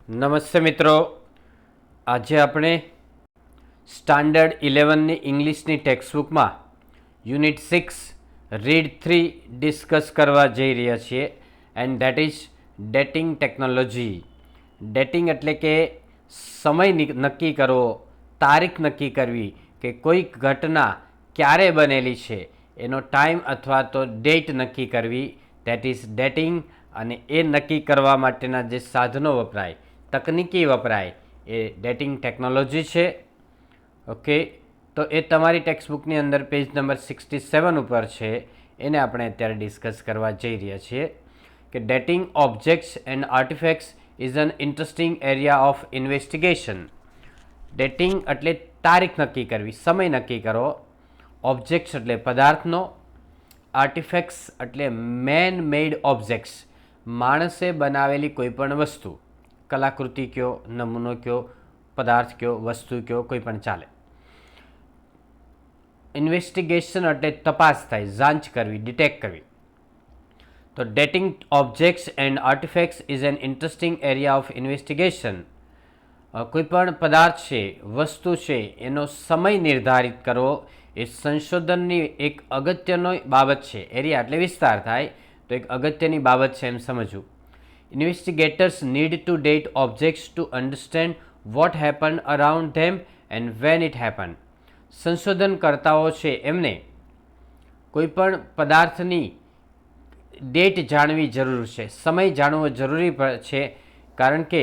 નમસ્તે મિત્રો, આજે આપણે સ્ટાન્ડર્ડ 11ની ઇંગ્લિશની ટેક્સ્ટબુકમાં યુનિટ 6 રીડ 3 ડિસ્કસ કરવા જઈ રહ્યા છીએ and that is dating technology. Dating એટલે કે સમય નક્કી કરવો, તારીખ નક્કી કરવી કે કોઈક ઘટના ક્યારે બનેલી છે એનો ટાઈમ અથવા તો ડેટ નક્કી કરવી, ધેટ ઇઝ ડેટિંગ. અને એ નક્કી કરવા માટેના જે સાધનો વપરાય, તકનિકી વપરાય એ ડેટિંગ ટેકનોલોજી છે. ઓકે, તો એ તમારી ટેક્સ્ટબુકની અંદર પેજ નંબર 67 ઉપર છે. એને આપણે અત્યારે ડિસ્કસ કરવા જઈ રહ્યા છીએ કે dating objects and artefacts is an interesting area of investigation. Dating એટલે તારીખ નક્કી કરવી, સમય નક્કી કરો. ઓબ્જેક્ટ્સ એટલે પદાર્થનો, આર્ટિફેક્ટ્સ એટલે મેન મેડ ઓબ્જેક્ટ્સ, માણસે બનાવેલી કોઈ પણ વસ્તુ, કલાકૃતિ કયો, નમૂનો કયો, પદાર્થ કયો, વસ્તુ કયો, કોઈ પણ ચાલે. ઇન્વેસ્ટિગેશન એટલે તપાસ થાય, જાંચ કરવી, ડિટેક્ટ કરવી. તો dating objects and artefacts is an interesting area of investigation. કોઈ પણ પદાર્થ છે, વસ્તુ છે, એનો સમય નિર્ધારિત કરવો એ સંશોધનની એક અગત્યની બાબત છે. એરિયા એટલે વિસ્તાર થાય તો એક અગત્યની બાબત છે એમ સમજવું. Investigators need to date objects to understand what happen around them and when it happen. સંશોધનકર્તાઓ છે એમને કોઈ પણ પદાર્થની ડેટ જાણવી જરૂર છે, સમય જાણવો જરૂરી છે, કારણ કે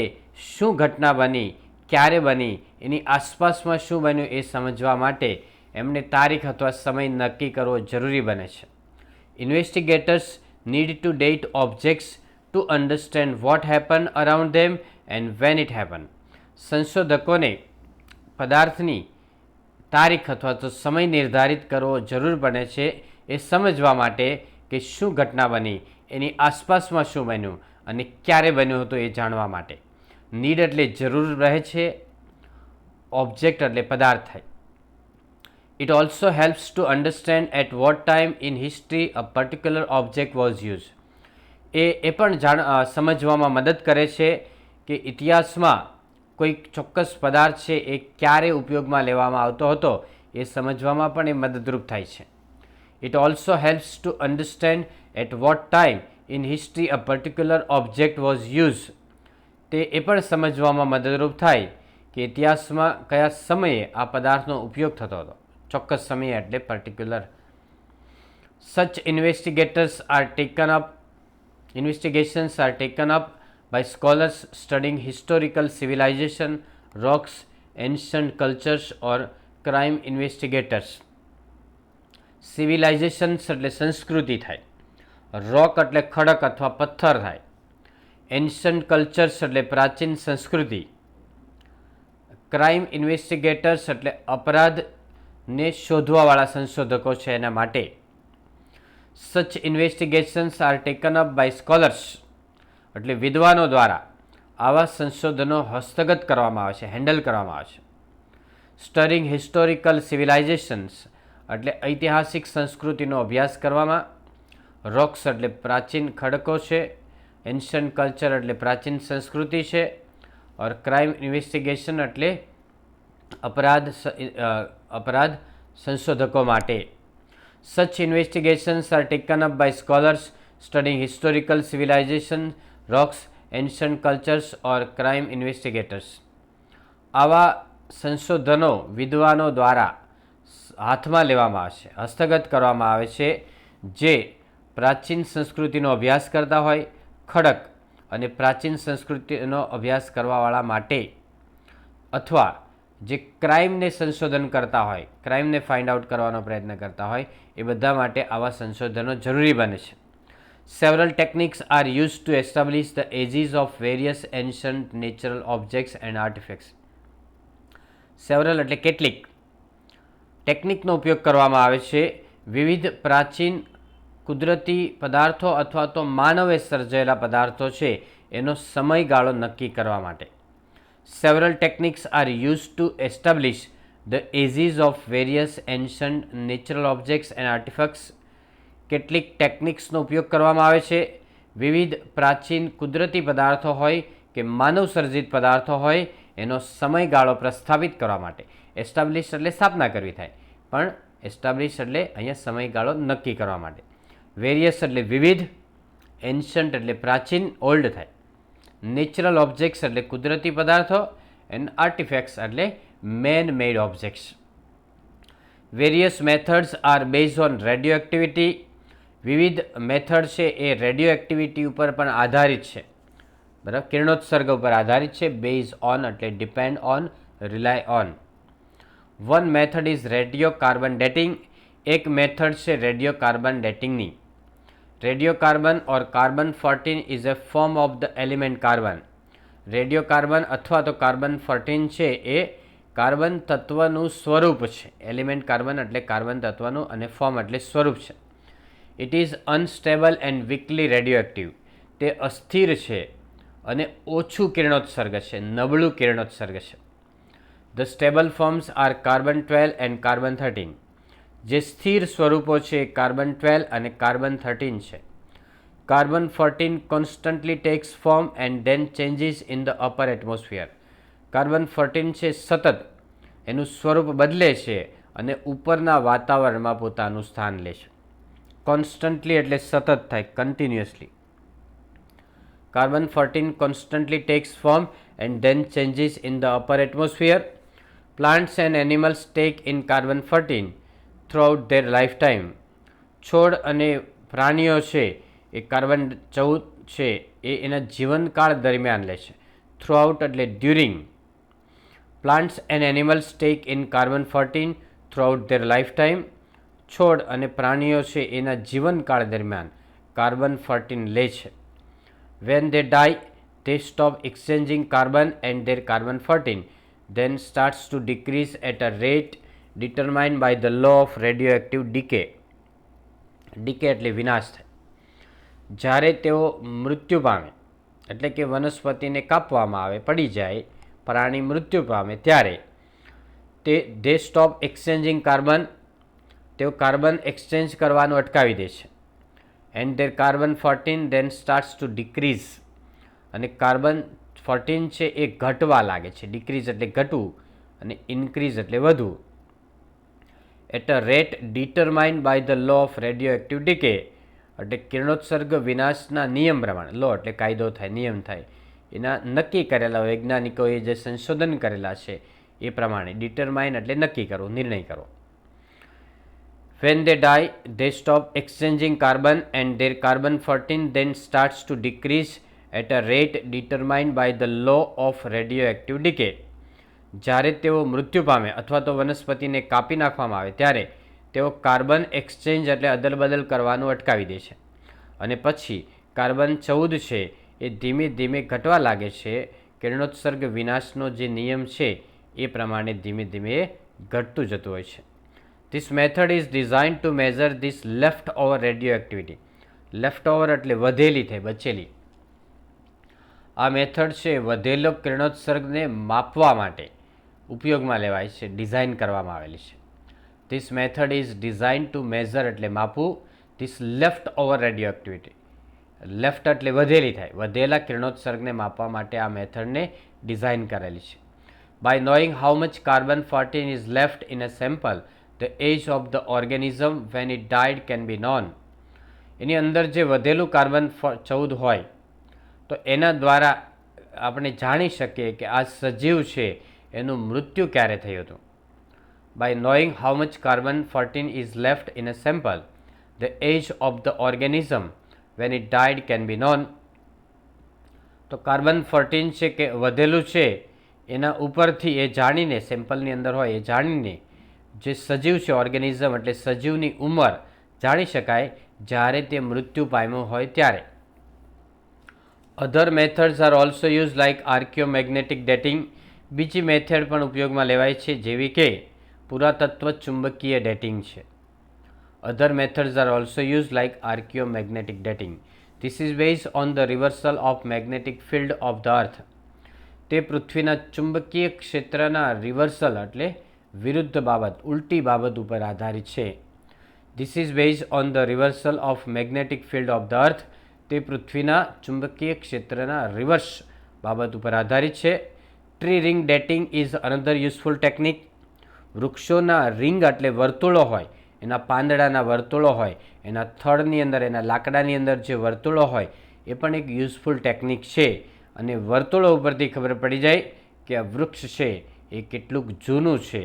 શું ઘટના બની, ક્યારે બની, એની આસપાસમાં શું બન્યું એ સમજવા માટે એમને તારીખ અથવા સમય નક્કી કરવો જરૂરી બને છે. ઇન્વેસ્ટિગેટર્સ need to date objects to understand what happened around them and when it happened. સંશોધકોને પદાર્થની તારીખ અથવા તો સમય નિર્ધારિત કરવો જરૂર બને છે એ સમજવા માટે કે શું ઘટના બની, એની આસપાસમાં શું બન્યું અને ક્યારે બન્યું હતું એ જાણવા માટે. નીડ એટલે જરૂર રહે છે, ઓબ્જેક્ટ એટલે પદાર્થ થાય. It also helps to understand at what time in history a particular object was used. એ પણ સમજવામાં મદદ કરે છે કે ઇતિહાસમાં કોઈ ચોક્કસ પદાર્થ છે એ ક્યારે ઉપયોગમાં લેવામાં આવતો હતો એ સમજવામાં પણ એ મદદરૂપ થાય છે. It also helps to understand at what time in history a particular object was used. તે એ પણ સમજવામાં મદદરૂપ થાય કે ઇતિહાસમાં કયા સમયે આ પદાર્થનો ઉપયોગ થતો હતો. ચોક્કસ સમય એટલે particular. Such investigations are taken up by scholars studying historical civilization, rocks, ancient cultures or crime investigators. Civilizations એટલે સંસ્કૃતિ થાય, રોક એટલે ખડક અથવા પથ્થર થાય, એન્શન્ટ કલ્ચર્સ એટલે પ્રાચીન સંસ્કૃતિ, ક્રાઇમ ઇન્વેસ્ટિગેટર્સ એટલે અપરાધ ને શોધવાવાળા સંશોધકો છે એના માટે. Such investigations are taken up by scholars એટલે વિદ્વાનો દ્વારા આવા સંશોધનો હસ્તગત કરવામાં આવે છે, હેન્ડલ કરવામાં આવે છે. સ્ટડીંગ હિસ્ટોરિકલ સિવિલાઇઝેશન્સ એટલે ઐતિહાસિક સંસ્કૃતિનો અભ્યાસ કરવામાં, રોક્સ એટલે પ્રાચીન ખડકો છે, એન્શન્ટ કલ્ચર એટલે પ્રાચીન સંસ્કૃતિ છે, ઓર ક્રાઇમ ઇન્વેસ્ટિગેશન એટલે અપરાધ સંશોધકો માટે. Such investigations are taken up by scholars studying historical civilization, rocks, ancient cultures or crime investigators. આવા સંશોધનો વિદ્વાનો દ્વારા હાથમાં લેવામાં આવે છે, હસ્તગત કરવામાં આવે છે, જે પ્રાચીન સંસ્કૃતિનો અભ્યાસ કરતા હોય, ખડક અને પ્રાચીન સંસ્કૃતિનો અભ્યાસ કરવાવાળા માટે, અથવા જે ક્રાઇમને સંશોધન કરતા હોય, ક્રાઇમને ફાઇન્ડ આઉટ કરવાનો પ્રયત્ન કરતા હોય, એ બધા માટે આવા સંશોધનો જરૂરી બને છે. Several techniques are used to establish the ages of various ancient natural objects and artifacts. Several એટલે કેટલીક ટેકનિકનો ઉપયોગ કરવામાં આવે છે વિવિધ પ્રાચીન કુદરતી પદાર્થો અથવા તો માનવે સર્જાયેલા પદાર્થો છે એનો સમયગાળો નક્કી કરવા માટે. Several techniques are used to establish the ages of various ancient natural objects and artifacts. કેટલીક ટેકનિક્સનો ઉપયોગ કરવામાં આવે છે વિવિધ પ્રાચીન કુદરતી પદાર્થો હોય કે માનવ સર્જિત પદાર્થો હોય એનો સમયગાળો પ્રસ્થાપિત કરવા માટે, એસ્ટાબ્લિશ એટલે સ્થાપના કરવી થાય, પણ એસ્ટાબ્લિશ એટલે અહીંયા સમયગાળો નક્કી કરવા માટે. વેરિયસ એટલે વિવિધ, એન્શન્ટ એટલે પ્રાચીન, ઓલ્ડ થાય. નેચરલ ઓબ્જેક્ટ્સ એટલે કુદરતી પદાર્થો, એન્ડ આર્ટિફેક્ટ્સ એટલે man made objects. Various methods are base on radioactivity. વિવિધ મેથડ છે એ રેડિયો એક્ટિવિટી ઉપર પણ આધારિત છે, બરાબર, કિરણોત્સર્ગ ઉપર આધારિત છે. બેઝ ઓન એટલે depend on, rely on. One method is radio carbon dating. એક મેથડ છે રેડિયો કાર્બન ડેટિંગની. Radio carbon or carbon 14 is a form of the element carbon. Radio carbon અથવા તો કાર્બન 14 છે એ કાર્બન તત્વનું સ્વરૂપ છે. એલિમેન્ટ કાર્બન એટલે કાર્બન તત્વનું અને ફોર્મ એટલે સ્વરૂપ છે. It is unstable and weakly radio active. તે અસ્થિર છે અને ઓછું કિરણોત્સર્ગ છે, નબળું કિરણોત્સર્ગ છે. The stable forms are carbon 12 and carbon 13. જે સ્થિર સ્વરૂપો છે એ કાર્બન 12 અને કાર્બન 13 છે. Carbon 14 constantly tax form and then changes in the upper atmosphere. Carbon 14 છે સતત એનું સ્વરૂપ બદલે છે અને ઉપરના વાતાવરણમાં પોતાનું સ્થાન લે છે. કોન્સ્ટન્ટલી એટલે સતત થાય, continuously. Carbon 14 constantly takes form and then changes in the upper atmosphere. Plants and animals take in carbon 14 throughout their lifetime. છોડ અને પ્રાણીઓ છે એ કાર્બન 14 છે એ એના જીવનકાળ દરમિયાન લે છે. થ્રુઆઉટ એટલે during. Plants and animals tech in carbon 14 throughout there lifetime. છોડ અને પ્રાણીઓ છે એના જીવનકાળ દરમિયાન કાર્બન 14 લે છે. When they die, they stop exchanging carbon and their carbon 14 then starts to decrease at a rate determined by the law of radioactive decay. Decay એટલે વિનાશ થાય. જ્યારે તેઓ મૃત્યુ પામે એટલે કે વનસ્પતિને કાપવામાં આવે, પડી જાય, પ્રાણી મૃત્યુ પામે ત્યારે they stop exchanging carbon, તેઓ કાર્બન એક્સચેન્જ કરવાનું અટકાવી દે છે. And there carbon 14 then starts to decrease, અને કાર્બન 14 છે એ ઘટવા લાગે છે. ડિક્રીઝ એટલે ઘટવું અને ઇન્ક્રીઝ એટલે વધવું. At a rate determined by the law of radioactive decay એટલે કિરણોત્સર્ગ વિનાશના નિયમ પ્રમાણે, લો એટલે કાયદો થાય, નિયમ થાય, એના નક્કી કરેલા વૈજ્ઞાનિકોએ જે સંશોધન કરેલા છે એ પ્રમાણે. ડિટરમાઇન એટલે નક્કી કરવો, નિર્ણય કરવો. When they die, they stop exchanging carbon and their carbon 14 then starts to decrease at a rate determined by the law of radioactive decay. જ્યારે તેઓ મૃત્યુ પામે અથવા તો વનસ્પતિને કાપી નાખવામાં આવે ત્યારે તેઓ કાર્બન એક્સચેન્જ એટલે અદલબદલ કરવાનું અટકાવી દે છે અને પછી કાર્બન 14 છે એ ધીમે ધીમે ઘટવા લાગે છે. કિરણોત્સર્ગ વિનાશનો જે નિયમ છે એ પ્રમાણે ધીમે ધીમે ઘટતું જતું હોય છે. This method is designed to measure this leftover radioactivity. Leftover એટલે વધેલી થઈ, બચેલી. આ મેથડ છે વધેલો કિરણોત્સર્ગને માપવા માટે ઉપયોગમાં લેવાય છે, ડિઝાઇન કરવામાં આવેલી છે. This method is designed to measure એટલે માપવું this leftover radioactivity. લેફ્ટ એટલે વધેલી થાય, વધેલા કિરણોત્સર્ગને માપવા માટે આ મેથડને ડિઝાઇન કરેલી છે. By knowing how much carbon 14 is left in a sample, the age of the organism when it died can be known. એની અંદર જે વધેલું કાર્બન 14 હોય તો એના દ્વારા આપણે જાણી શકીએ કે આ સજીવ છે એનું મૃત્યુ ક્યારે થયું હતું. By knowing how much carbon 14 is left in a sample, the age of the organism when it died can be known. તો કાર્બન 14 છે કે વધેલું છે એના ઉપરથી એ જાણીને, સેમ્પલની અંદર હોય એ જાણીને જે સજીવ છે, ઓર્ગેનિઝમ એટલે સજીવની ઉંમર જાણી શકાય જ્યારે તે મૃત્યુ પામ્યું હોય ત્યારે. Other methods are also use like archaeomagnetic dating. બીજી મેથડ પણ ઉપયોગમાં લેવાય છે જેવી કે પુરાતત્વ ચુંબકીય ડેટિંગ છે. Other methods are also use like archaeomagnetic dating. This is based on the reversal of magnetic field of the earth. તે પૃથ્વીના ચુંબકીય ક્ષેત્રના રિવર્સલ એટલે વિરુદ્ધ બાબત, ઉલટી બાબત ઉપર આધારિત છે. This is based on the reversal of magnetic field of the earth. તે પૃથ્વીના ચુંબકીય ક્ષેત્રના રિવર્સ બાબત ઉપર આધારિત છે. Tree ring dating is another useful technique. વૃક્ષોના રિંગ એટલે વર્તુળો હોય, એના પાંદડાના વર્તુળો હોય, એના થડની અંદર, એના લાકડાની અંદર જે વર્તુળો હોય એ પણ એક યુઝફુલ ટેકનિક છે. અને વર્તુળો ઉપરથી ખબર પડી જાય કે આ વૃક્ષ છે એ કેટલુંક જૂનું છે,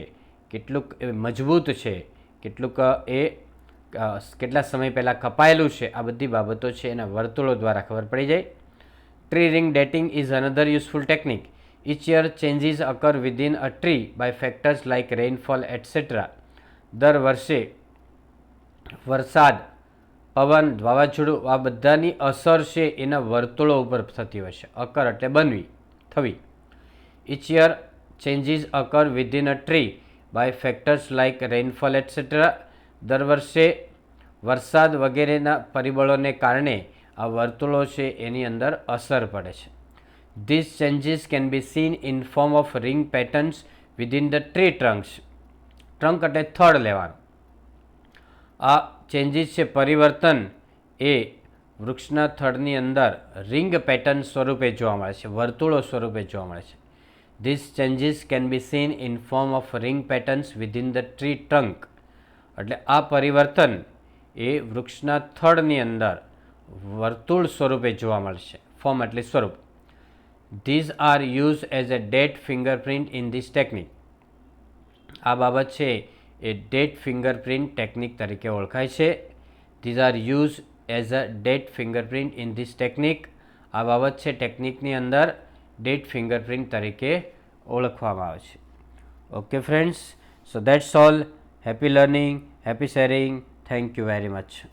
કેટલુંક એ મજબૂત છે, કેટલુંક એ કેટલા સમય પહેલાં કપાયેલું છે. આ બધી બાબતો છે એના વર્તુળો દ્વારા ખબર પડી જાય. Tree ring dating is another useful technique. Each year changes occur within a tree by factors like rainfall etc. દર વર્ષે વરસાદ, પવન, વાવાઝોડું આ બધાની અસર છે એના વર્તુળો ઉપર થતી હોય છે. અકર એટલે બનવી, થવી. Each year changes occur within a tree by factors like rainfall etc. દર વર્ષે વરસાદ વગેરેના પરિબળોને કારણે આ વર્તુળો છે એની અંદર અસર પડે છે. These changes can be seen in form of ring patterns within the tree trunks. ટ્રંક એટલે થડ લેવાનું. આ ચેન્જીસ છે, પરિવર્તન એ વૃક્ષના થડની અંદર રિંગ પેટર્ન સ્વરૂપે જોવા મળે છે, વર્તુળો સ્વરૂપે જોવા મળે છે. These changes can be seen in form of ring patterns within the tree trunk. એટલે આ પરિવર્તન એ વૃક્ષના થડની અંદર વર્તુળ સ્વરૂપે જોવા મળશે. ફોર્મ એટલે સ્વરૂપ. These are used as a date fingerprint in this technique. આ બાબત છે એ ડેટ ફિંગરપ્રિન્ટ ટેકનિક તરીકે ઓળખાય છે. These are used as a date fingerprint in this technique. આ બાબત છે ટેકનિકની અંદર ડેટ ફિંગરપ્રિન્ટ તરીકે ઓળખવામાં આવે છે. Okay friends, so that's all. Happy learning, happy sharing. Thank you very much.